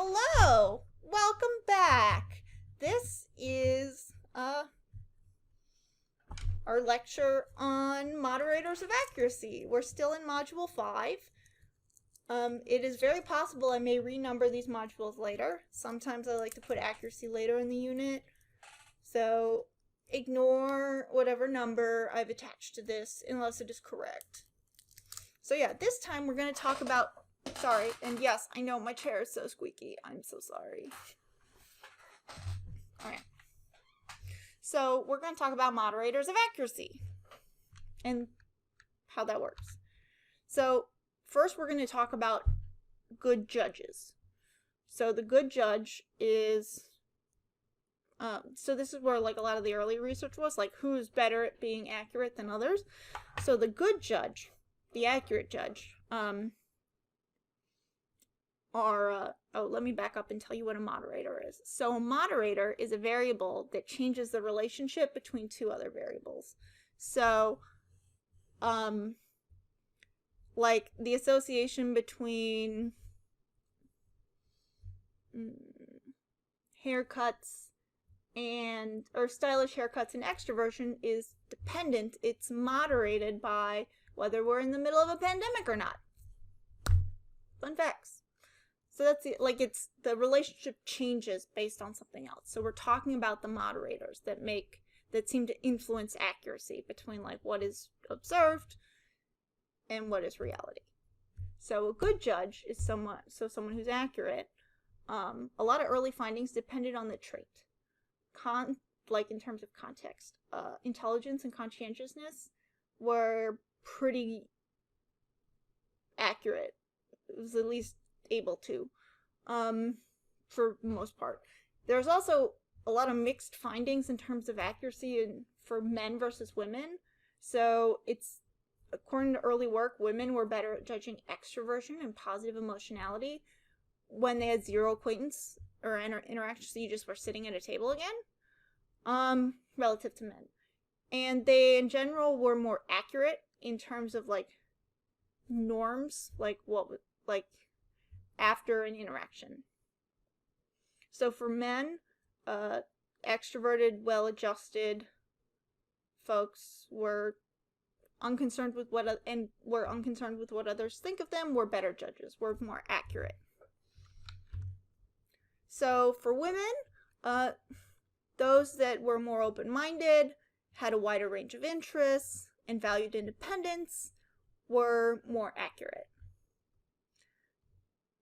Hello! Welcome back! This is our lecture on Moderators of Accuracy. We're still in Module 5. It is very possible I may renumber these modules later. Sometimes I like to put accuracy later in the unit. So ignore whatever number I've attached to this unless it is correct. So yeah, this time we're going to talk about... Sorry, and yes, I know my chair is so squeaky. I'm so sorry. Alright. So we're going to talk about moderators of accuracy and how that works. So first we're going to talk about good judges. So the good judge is... so this is where like a lot of the early research was, like who's better at being accurate than others. So the good judge, the accurate judge, let me back up and tell you what a moderator is. So a moderator is a variable that changes the relationship between two other variables. So, like the association between haircuts or stylish haircuts and extroversion is dependent. It's moderated by whether we're in the middle of a pandemic or not. Fun facts. So that's it. Like the relationship changes based on something else. So we're talking about the moderators that seem to influence accuracy between like what is observed and what is reality. So a good judge is someone who's accurate. A lot of early findings depended on the trait. Like in terms of context, intelligence and conscientiousness were pretty accurate. It was at least able to, for the most part. There's also a lot of mixed findings in terms of accuracy for men versus women. So it's, according to early work, women were better at judging extroversion and positive emotionality when they had zero acquaintance or interaction, so you just were sitting at a table again, relative to men. And they, in general, were more accurate in terms of, like, norms, like after an interaction. So for men, extroverted, well-adjusted folks were unconcerned with what others think of them, were better judges, were more accurate. So for women, those that were more open-minded, had a wider range of interests, and valued independence were more accurate.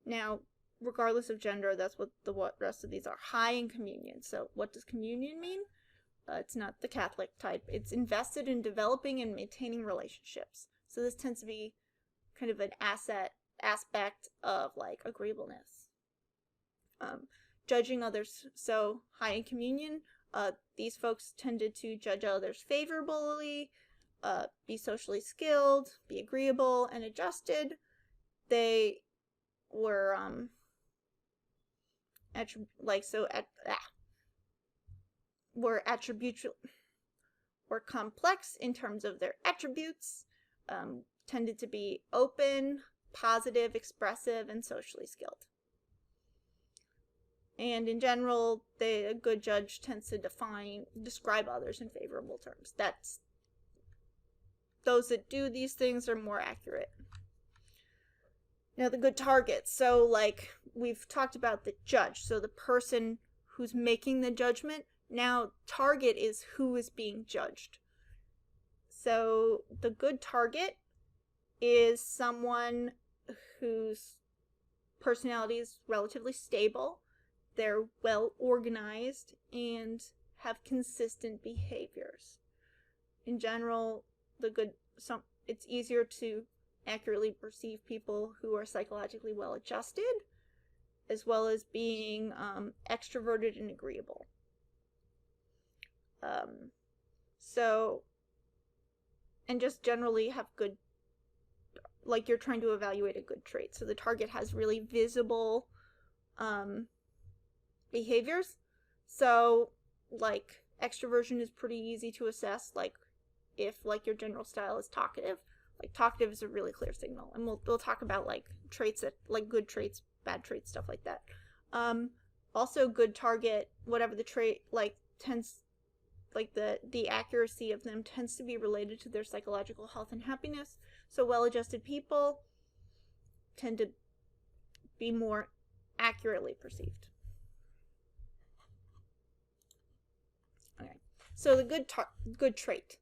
Now, regardless of gender, that's what the rest of these are. High in communion. So what does communion mean? It's not the Catholic type. It's invested in developing and maintaining relationships. So this tends to be kind of an aspect of like agreeableness. Judging others. So high in communion, these folks tended to judge others favorably, be socially skilled, be agreeable and adjusted. They were were complex in terms of their attributes, tended to be open, positive, expressive, and socially skilled. And in general, a good judge tends to describe others in favorable terms. Those that do these things are more accurate. Now, the good targets. So, like, we've talked about the judge. So, the person who's making the judgment. Now, target is who is being judged. So, the good target is someone whose personality is relatively stable. They're well organized and have consistent behaviors. In general, it's easier to accurately perceive people who are psychologically well adjusted, as well as being extroverted and agreeable. And just generally have good, like you're trying to evaluate a good trait. So the target has really visible behaviors. So like extroversion is pretty easy to assess, like if like your general style is talkative. Like talkative is a really clear signal, and we'll talk about like traits that like good traits, bad traits, stuff like that. Also good target, whatever the trait, like, tends, like, the accuracy of them tends to be related to their psychological health and happiness. So well-adjusted people tend to be more accurately perceived. Okay, so the good trait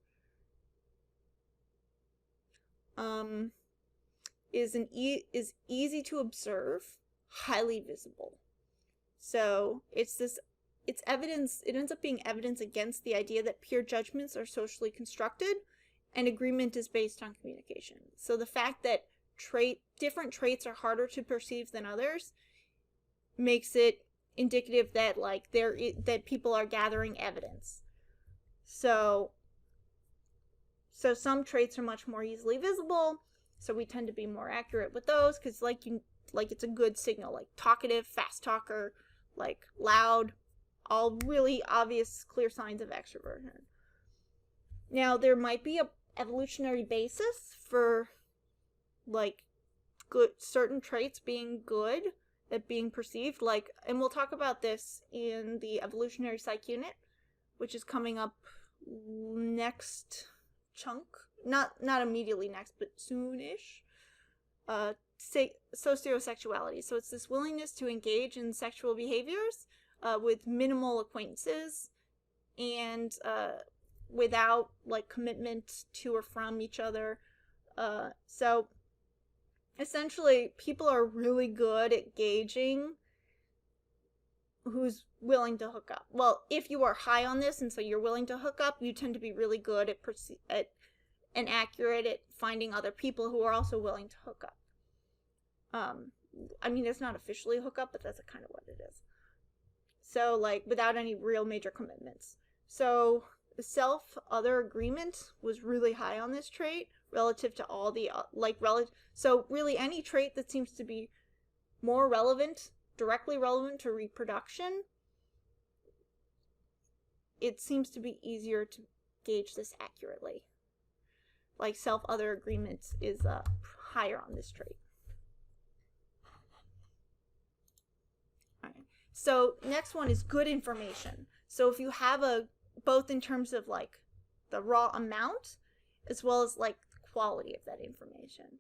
is easy to observe, highly visible. So it's evidence. It ends up being evidence against the idea that peer judgments are socially constructed, and agreement is based on communication. So the fact that different traits are harder to perceive than others makes it indicative that, like, that people are gathering evidence. So some traits are much more easily visible, so we tend to be more accurate with those, because like it's a good signal, like talkative, fast talker, like loud, all really obvious, clear signs of extroversion. Now, there might be a evolutionary basis for, like, certain traits being good at being perceived, like, and we'll talk about this in the evolutionary psych unit, which is coming up next chunk, not immediately next, but soonish. Sociosexuality. So it's this willingness to engage in sexual behaviors with minimal acquaintances and without, like, commitment to or from each other. So essentially, people are really good at gauging who's willing to hook up. Well, if you are high on this and so you're willing to hook up, you tend to be really good at and accurate at finding other people who are also willing to hook up. I mean, it's not officially hook up, but that's kind of what it is. So, like, without any real major commitments. So self-other agreement was really high on this trait relative to all the, so really any trait that seems to be more relevant, directly relevant to reproduction, it seems to be easier to gauge this accurately. Like, self-other agreement is higher on this trait. Alright. So next one is good information. So if you have both in terms of, like, the raw amount as well as, like, the quality of that information.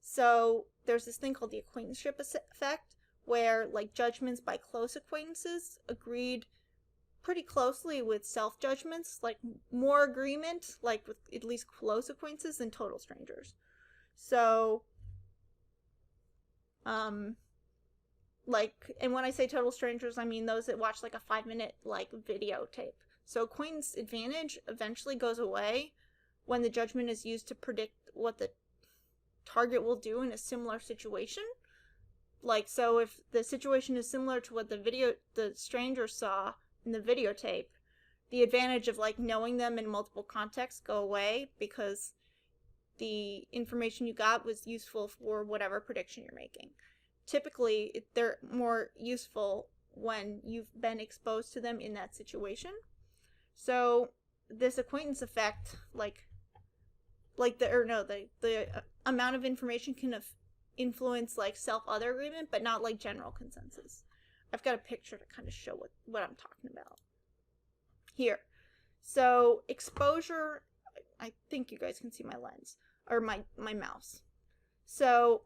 So there's this thing called the acquaintanceship effect, where, like, judgments by close acquaintances agreed pretty closely with self-judgments, like more agreement, like with at least close acquaintances, than total strangers. So, like, and when I say total strangers, I mean those that watch, like, a 5-minute, like, videotape. So acquaintance advantage eventually goes away when the judgment is used to predict what the target will do in a similar situation. Like, so if the situation is similar to what the stranger saw in the videotape, the advantage of, like, knowing them in multiple contexts go away because the information you got was useful for whatever prediction you're making. Typically, they're more useful when you've been exposed to them in that situation. So this acquaintance effect, the amount of information can influence, like, self-other agreement, but not, like, general consensus. I've got a picture to kind of show what I'm talking about here. So exposure, I think you guys can see my lens, or my mouse. So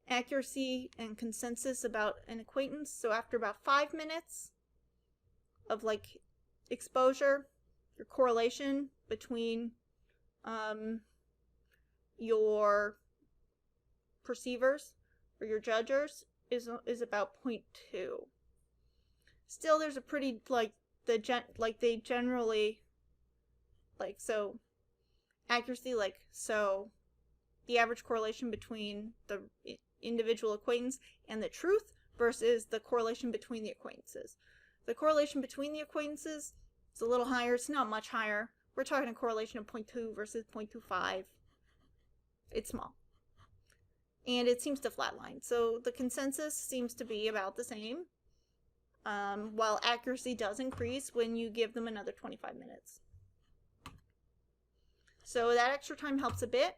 accuracy and consensus about an acquaintance. So after about 5 minutes of, like, exposure, your correlation between your perceivers or your judgers is about 0.2. Still, there's a pretty, like, they generally, like, so accuracy, like, so the average correlation between the individual acquaintance and the truth versus the correlation between the acquaintances. The correlation between the acquaintances is a little higher. It's not much higher. We're talking a correlation of 0.2 versus 0.25. It's small. And it seems to flatline. So the consensus seems to be about the same, while accuracy does increase when you give them another 25 minutes. So that extra time helps a bit,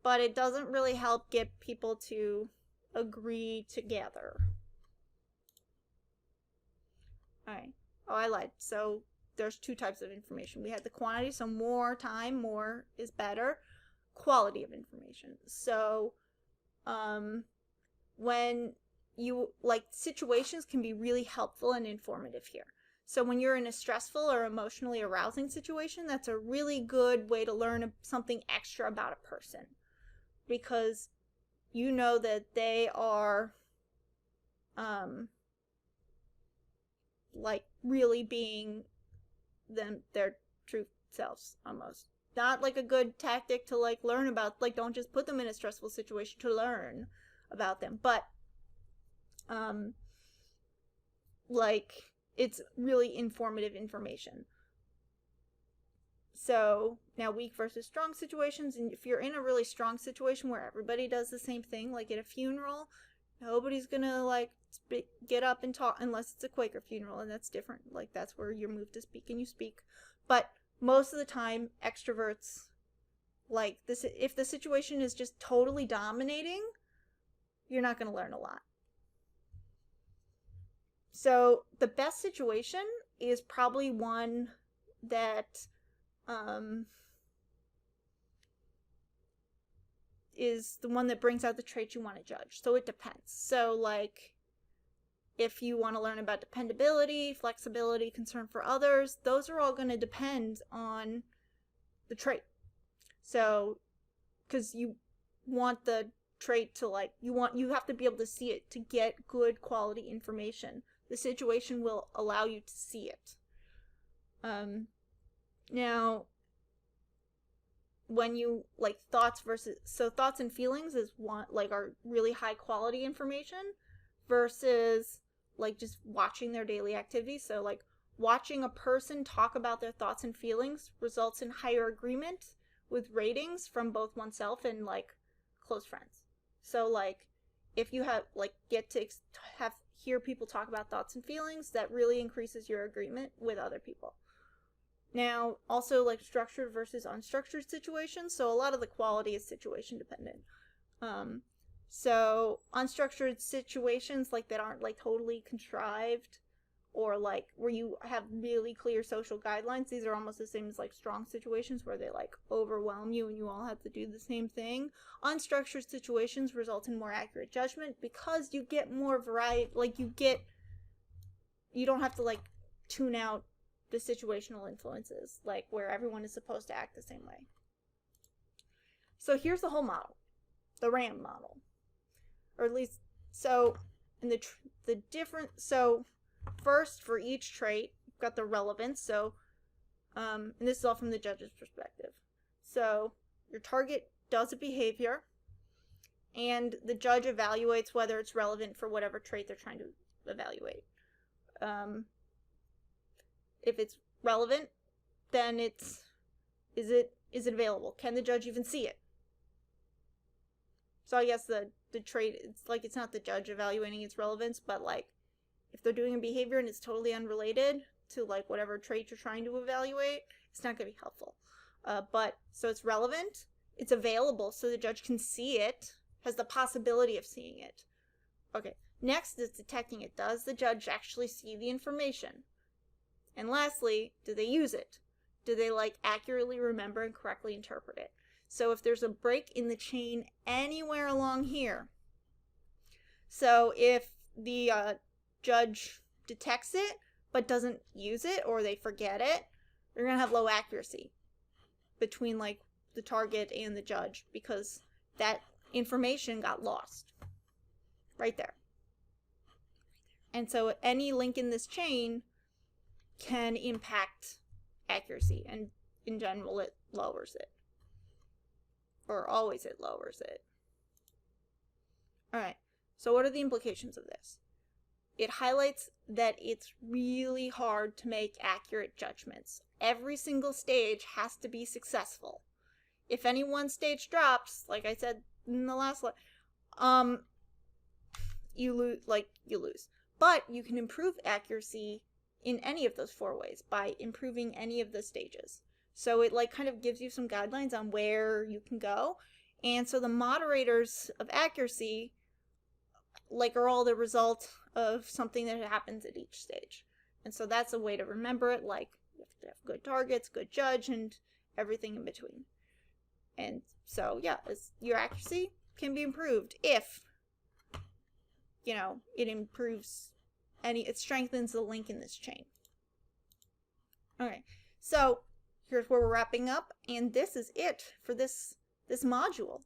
but it doesn't really help get people to agree together. All right. Oh, I lied. So there's two types of information. We had the quantity, so more time, more is better. Quality of information. So when you, like, situations can be really helpful and informative here. So when you're in a stressful or emotionally arousing situation, that's a really good way to learn something extra about a person, because you know that they are like really being their true selves, almost. Not like a good tactic to like learn about, like, don't just put them in a stressful situation to learn about them, but like, it's really informative information. So now, weak versus strong situations, and if you're in a really strong situation where everybody does the same thing, like at a funeral, nobody's gonna like get up and talk unless it's a Quaker funeral, and that's different. Like, that's where you're moved to speak and you speak. But most of the time, extroverts, like this, if the situation is just totally dominating, you're not gonna learn a lot. So the best situation is probably one that is the one that brings out the traits you want to judge. So it depends. So like, if you want to learn about dependability, flexibility, concern for others, those are all going to depend on the trait. So, because you want the trait to like, you have to be able to see it to get good quality information. The situation will allow you to see it. Now, when you like thoughts and feelings is one, like, are really high quality information versus like just watching their daily activities. So like, watching a person talk about their thoughts and feelings results in higher agreement with ratings from both oneself and like close friends. So like, if you have like get to hear people talk about thoughts and feelings, that really increases your agreement with other people. Now, also like structured versus unstructured situations. So a lot of the quality is situation dependent. So unstructured situations, like, that aren't like totally contrived, or like where you have really clear social guidelines, these are almost the same as like strong situations where they like overwhelm you and you all have to do the same thing. Unstructured situations result in more accurate judgment because you get more variety, like you don't have to like tune out the situational influences, like where everyone is supposed to act the same way. So here's the whole model, the RAM model, or at least, so in the different, so first, for each trait, you've got the relevance. So and this is all from the judge's perspective. So your target does a behavior, and the judge evaluates whether it's relevant for whatever trait they're trying to evaluate. If it's relevant, then is it available? Can the judge even see it? So I guess the trait, it's like, it's not the judge evaluating its relevance, but like, if they're doing a behavior and it's totally unrelated to like whatever trait you're trying to evaluate, it's not going to be helpful. But so it's relevant, it's available, so the judge can see it, has the possibility of seeing it. Okay, next is detecting it. Does the judge actually see the information? And lastly, do they use it? Do they like accurately remember and correctly interpret it? So if there's a break in the chain anywhere along here, so if the judge detects it but doesn't use it, or they forget it, they're going to have low accuracy between like the target and the judge, because that information got lost right there. And so any link in this chain can impact accuracy, and in general it lowers it, or always it lowers it. Alright, so what are the implications of this? It highlights that it's really hard to make accurate judgments. Every single stage has to be successful. If any one stage drops, like I said in the last slide, you lose. But you can improve accuracy in any of those 4 ways by improving any of the stages. So it like kind of gives you some guidelines on where you can go. And so the moderators of accuracy like are all the result of something that happens at each stage. And so that's a way to remember it, like you have to have good targets, good judge, and everything in between. And so, yeah, your accuracy can be improved if, you know, it improves it strengthens the link in this chain. Okay, so here's where we're wrapping up, and this is it for this module.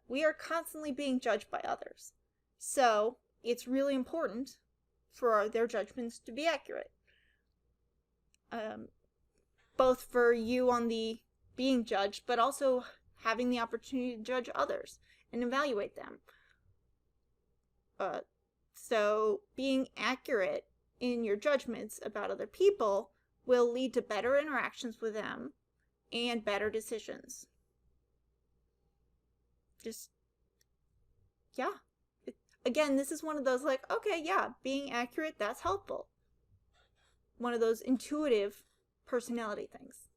We are constantly being judged by others, so it's really important for their judgments to be accurate. Both for you on the being judged, but also having the opportunity to judge others and evaluate them. So being accurate in your judgments about other people will lead to better interactions with them and better decisions. Just, yeah. Again, this is one of those like, okay, yeah, being accurate, that's helpful. One of those intuitive personality things.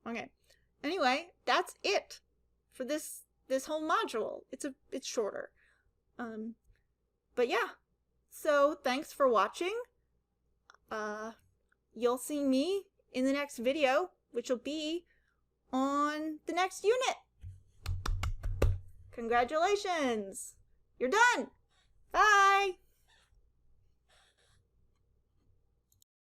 Okay. Anyway, that's it for this whole module. It's shorter. But yeah. So thanks for watching. You'll see me in the next video, which will be on the next unit. Congratulations! You're done! Bye!